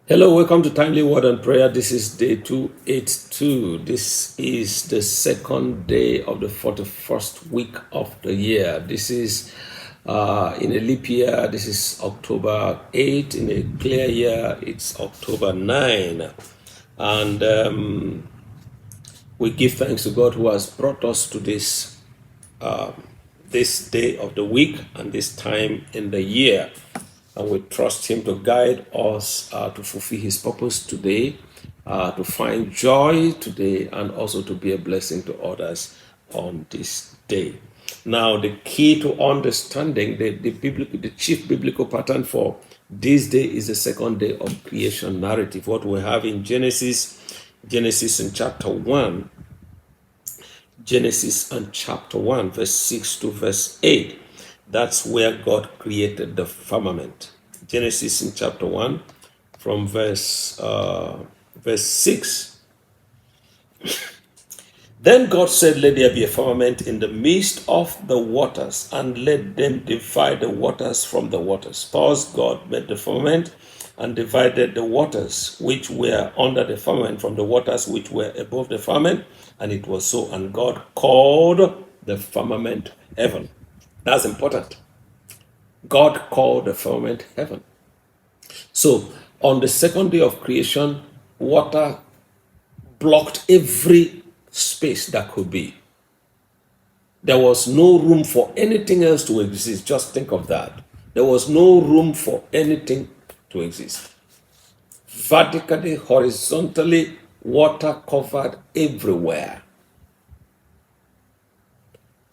Hello, welcome to Timely Word and Prayer. This is day 282. This is the second day of the 41st week of the year. This is in a leap year, this is October 8. In a clear year, it's October 9. And we give thanks to God who has brought us to this day of the week and this time in the year. And we trust Him to guide us to fulfill His purpose today, to find joy today, and also to be a blessing to others on this day. Now, the key to understanding the chief biblical pattern for this day is the second day of creation narrative. What we have in Genesis in chapter 1, Genesis and chapter 1, verse 6 to verse 8. That's where God created the firmament. Genesis in chapter 1, from verse 6. Then God said, "Let there be a firmament in the midst of the waters, and let them divide the waters from the waters." Thus God made the firmament and divided the waters which were under the firmament from the waters which were above the firmament, and it was so. And God called the firmament heaven. That's important. God called the firmament heaven. So, on the second day of creation, water blocked every space that could be. There was no room for anything else to exist. Just think of that. There was no room for anything to exist. Vertically, horizontally, water covered everywhere.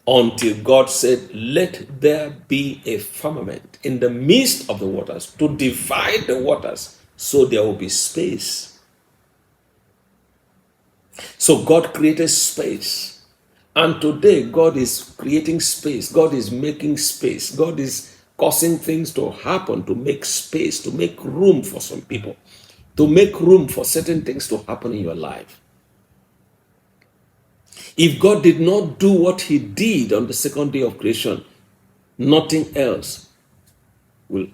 Until God said, "Let there be a firmament in the midst of the waters to divide the waters, so there will be space." So God created space. And today, God is creating space. God is making space. God is causing things to happen to make space, to make room for some people, to make room for certain things to happen in your life. If God did not do what He did on the second day of creation, nothing else would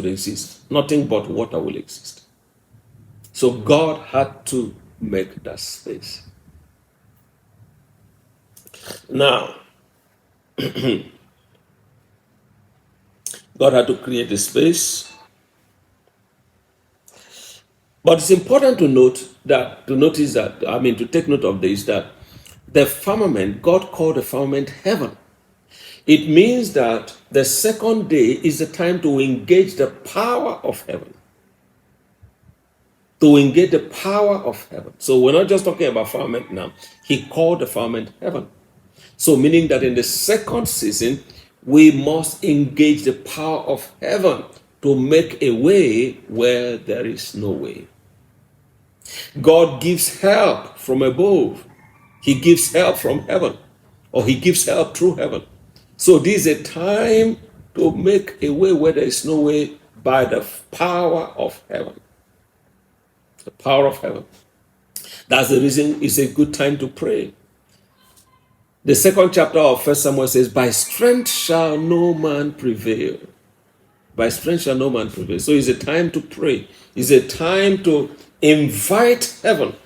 exist. Nothing but water will exist. So God had to make that space. Now, God had to create the space. But it's important to take note of this, that the firmament, God called the firmament heaven. It means that the second day is the time to engage the power of heaven. To engage the power of heaven. So we're not just talking about firmament now. He called the firmament heaven. So meaning that in the second season, we must engage the power of heaven to make a way where there is no way. God gives help from above. He gives help from heaven, or He gives help through heaven. So this is a time to make a way where there is no way by the power of heaven. The power of heaven. That's the reason it's a good time to pray. The second chapter of 1 Samuel says, "By strength shall no man prevail." By strength shall no man prevail. So it's a time to pray. It's a time to invite heaven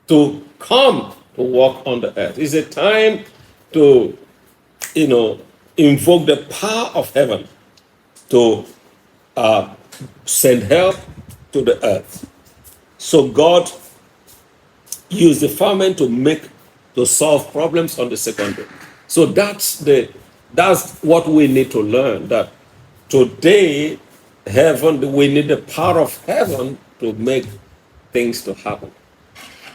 to come to walk on the earth. It's a time to, invoke the power of heaven to send help to the earth. So God used the firmament to solve problems on the second day. So that's what we need to learn, that today we need the power of heaven to make things to happen.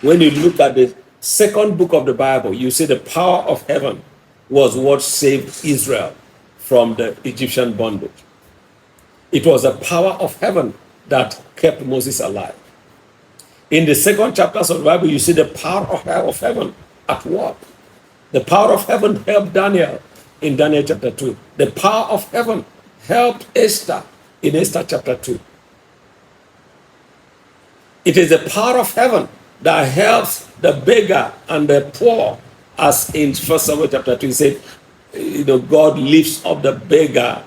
When you look at the second book of the Bible, you see the power of heaven was what saved Israel from the Egyptian bondage. It was the power of heaven that kept Moses alive. In the second chapters of the Bible, you see the power of heaven at work. The power of heaven helped Daniel in Daniel chapter 2. The power of heaven helped Esther in Esther chapter 2. It is the power of heaven that helps the beggar and the poor, as in 1 Samuel chapter 2, he said, God lifts up the beggar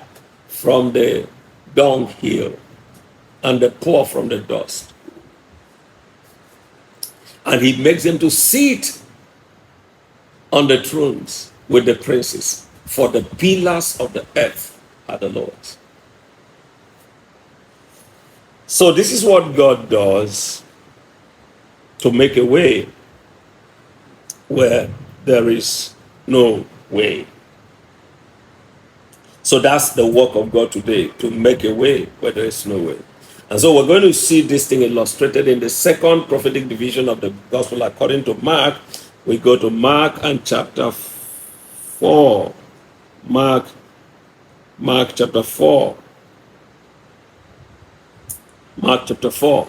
from the dunghill and the poor from the dust. And he makes them to sit on the thrones with the princes, for the pillars of the earth are the Lord's. So this is what God does to make a way where there is no way. So that's the work of God today, to make a way where there is no way. And so we're going to see this thing illustrated in the second prophetic division of the gospel according to Mark. We go to Mark and chapter 4. Mark chapter 4. Mark chapter 4.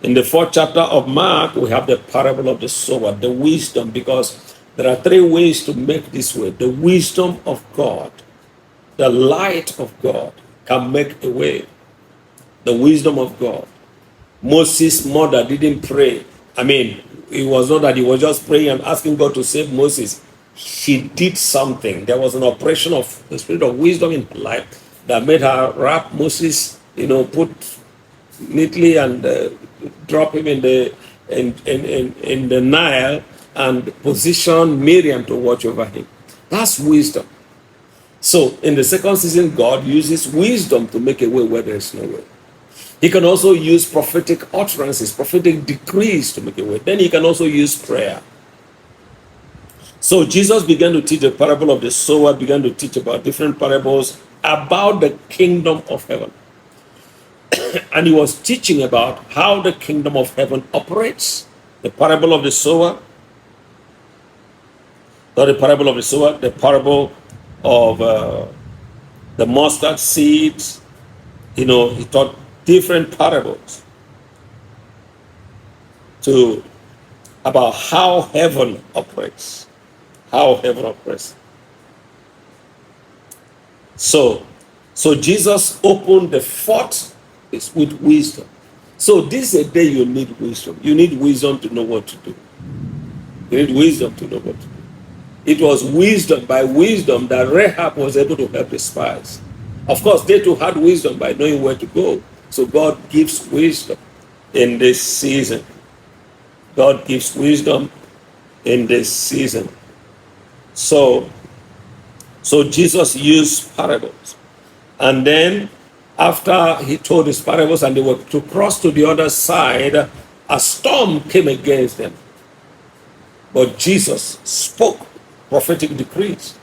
In the 4th chapter of Mark, we have the parable of the sower, the wisdom, because there are 3 ways to make this way. The wisdom of God, the light of God can make a way. The wisdom of God. Moses' mother didn't pray. I mean, it was not that he was just praying and asking God to save Moses. She did something. There was an operation of the spirit of wisdom in her life that made her wrap Moses, put neatly and drop him in the Nile and position Miriam to watch over him. That's wisdom. So in the second season, God uses wisdom to make a way where there is no way. He can also use prophetic utterances, prophetic decrees to make a way. Then he can also use prayer. So Jesus began to teach the parable of the sower, began to teach about different parables about the kingdom of heaven. And he was teaching about how the kingdom of heaven operates. The parable of the sower, not the parable of the sower, the parable of the mustard seeds. He taught different parables about how heaven operates. How heaven operates. So Jesus opened the 4th with wisdom. So this is a day you need wisdom. You need wisdom to know what to do. You need wisdom to know what to do. It was wisdom, by wisdom, that Rahab was able to help the spies. Of course, they too had wisdom by knowing where to go. So God gives wisdom in this season. God gives wisdom in this season. So Jesus used parables. And then after he told his parables and they were to cross to the other side, a storm came against them. But Jesus spoke prophetic decrees.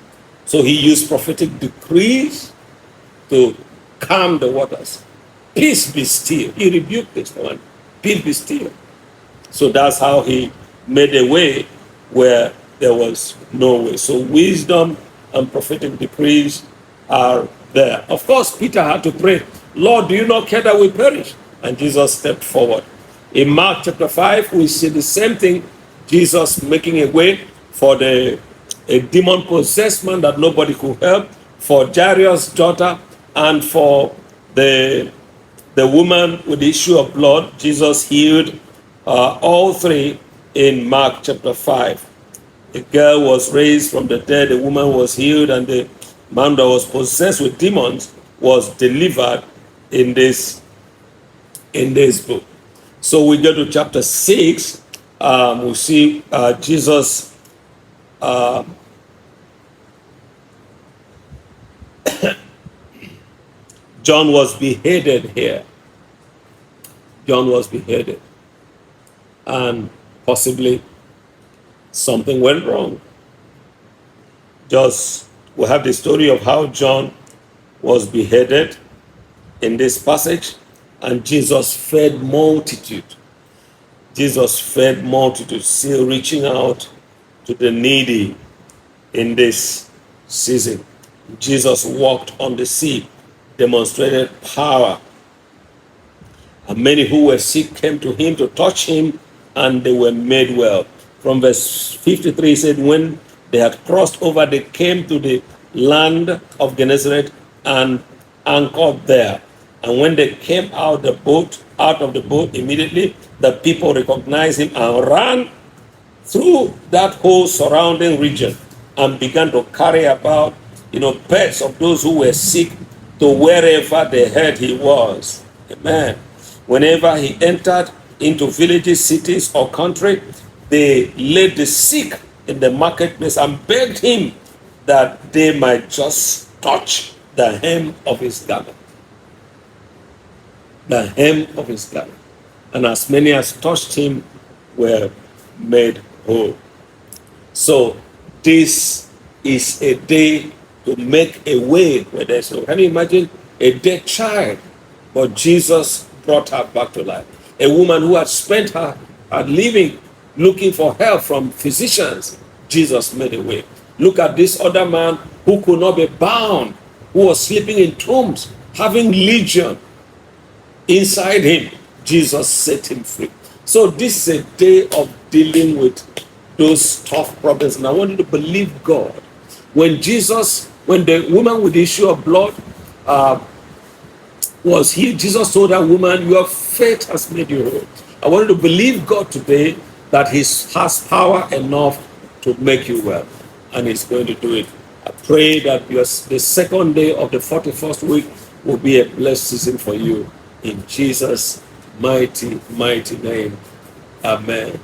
So he used prophetic decrees to calm the waters. Peace be still. He rebuked this one. Peace be still. So that's how he made a way where there was no way. So wisdom and prophetic decrees are there. Of course, Peter had to pray, Lord, do you not care that we perish? And Jesus stepped forward. In Mark chapter 5, we see the same thing. Jesus making a way for a demon-possessed man that nobody could help, for Jairus' daughter, and for the woman with the issue of blood. Jesus healed all 3 in Mark chapter 5. A girl was raised from the dead, a woman was healed, and the man that was possessed with demons was delivered in this book. So we go to chapter 6. We see Jesus John was beheaded here. John was beheaded. And possibly something went wrong. We have the story of how John was beheaded in this passage, and Jesus fed multitude. Jesus fed multitude, still reaching out to the needy in this season. Jesus walked on the sea, demonstrated power. And many who were sick came to him to touch him, and they were made well. From verse 53, it said, when they had crossed over, they came to the land of Gennesaret and anchored there. And when they came out of the boat, immediately the people recognized him and ran through that whole surrounding region and began to carry about, beds of those who were sick to wherever they heard he was. Amen. Whenever he entered into villages, cities, or country, they laid the sick in the marketplace and begged him that they might just touch the hem of his garment. The hem of his garment. And as many as touched him were made whole. So this is a day to make a way where there's no. Can you imagine a dead child? But Jesus brought her back to life. A woman who had spent her living looking for help from physicians, Jesus made a way. Look at this other man who could not be bound, who was sleeping in tombs, having legion inside him. Jesus set him free. So this is a day of dealing with those tough problems. And I want you to believe God. When the woman with the issue of blood was healed, Jesus told that woman, your faith has made you whole. I want you to believe God today that he has power enough to make you well. And he's going to do it. I pray that the second day of the 41st week will be a blessed season for you. In Jesus' mighty, mighty name. Amen.